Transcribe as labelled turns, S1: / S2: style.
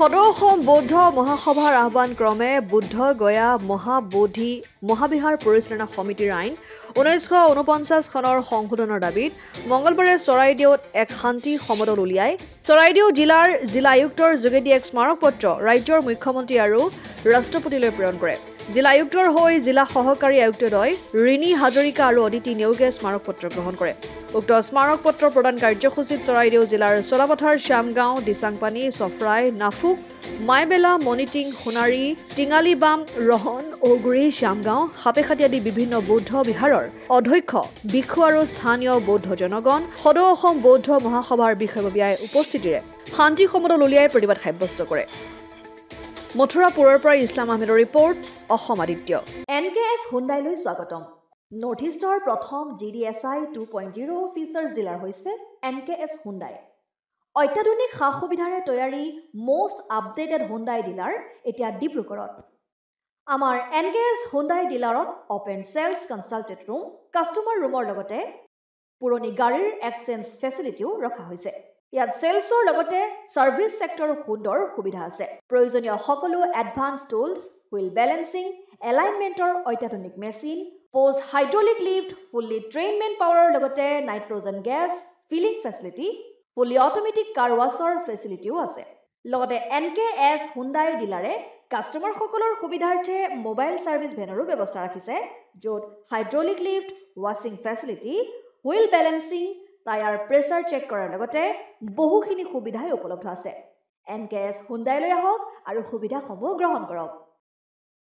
S1: সদৌ অসম বৌদ্ধ মহাসভাৰ আহ্বান ক্ৰমে বুদ্ধ গয়া মহাবোধি মহাবিহাৰ পৰিচালনা সমিতিৰ আইন 1949 চনৰ সংশোধনৰ দাবীত মঙলবাৰে চৰাইদেউত এক শান্তি সমদল উলিয়াই চৰাইদেউ জিলাৰ জিলা আয়ুক্তৰ যোগেদি এক স্মাৰক পত্ৰ ৰাজ্যৰ মুখ্যমন্ত্ৰী আৰু ৰাষ্ট্ৰপতিলৈ প্ৰেৰণ কৰে। জিলা আয়ুক্তৰ হৈ জিলা সহকাৰী আয়ুক্তদ্বয় ৰিণী হাজৰিকা আৰু অদিতি নেওগে স্মাৰক পত্ৰ গ্ৰহণ কৰে। উক্ত স্মাৰক পত্ৰ প্ৰদান কাৰ্যসূচীত চৰাইদেউ জিলাৰ চলাপথাৰ শ্যামগাঁও দিচাংপানী চফৰাই নাফুক মাইবেলা মনিটিং সোণাৰী টিঙালিবাম ৰহন ঔগুৰি শ্যামগাঁও সাপেখাতি আদি বিভিন্ন বৌদ্ধ বিহাৰৰ অধ্যক্ষ ভিক্ষু আৰু স্থানীয় বৌদ্ধ জনগণ সদৌ অসম বৌদ্ধ মহাসভাৰ বিষয়ববীয়াই উপস্থিতিৰে শান্তি সমদল উলিয়াই প্ৰতিবাদ সাব্যস্ত কৰে। মথুৰাপুৰৰ পৰা ইছলাম আহমেদৰ ৰিপৰ্ট, অসম আদিত্য।
S2: NKS হুণ্ডাইলৈ স্বাগতম। নৰ্থ ইষ্টৰ প্ৰথম GDSI 2.0 ফিচাৰ্ছ ডিলাৰ হৈছে NKS হুণ্ডাই। অত্যাধুনিক সা সুবিধাৰে তৈয়াৰী মষ্ট আপডেটেড হুণ্ডাই ডিলাৰ এতিয়া ডিব্ৰুগড়ত। আমাৰ NKS হুণ্ডাই ডিলাৰত open sales consulted room, customer ৰুমৰ লগতে পুৰণি গাড়ীৰ এক্সচেঞ্জ ফেচিলিটিও ৰখা হৈছে। ইয়াত চেলছৰ লগতে ছাৰ্ভিচ ছেক্টৰৰ সুন্দৰ সুবিধা আছে। প্ৰয়োজনীয় সকলো এডভান্স টুলছ, হুইল বেলেন্সিং, এলাইনমেণ্টৰ অত্যাধুনিক machine, post hydraulic lift, fully ট্ৰেইনমেণ্ট পাৱাৰৰ লগতে nitrogen gas filling facility, fully automatic car washer ফেচিলিটিও আছে। লগতে NKS হুণ্ডাই ডিলাৰে কাষ্টমাৰসকলৰ সুবিধাৰ্থে মোবাইল ছাৰ্ভিচ ভেনৰো ব্যৱস্থা ৰাখিছে, য'ত হাইড্ৰলিক লিফ্ট, ৱাছিং facility, wheel balancing, tyre pressure check কৰাৰ লগতে বহুখিনি সুবিধাই উপলব্ধ আছে। NKS হুণ্ডাইলৈ আহক আৰু সুবিধাসমূহ গ্ৰহণ কৰক।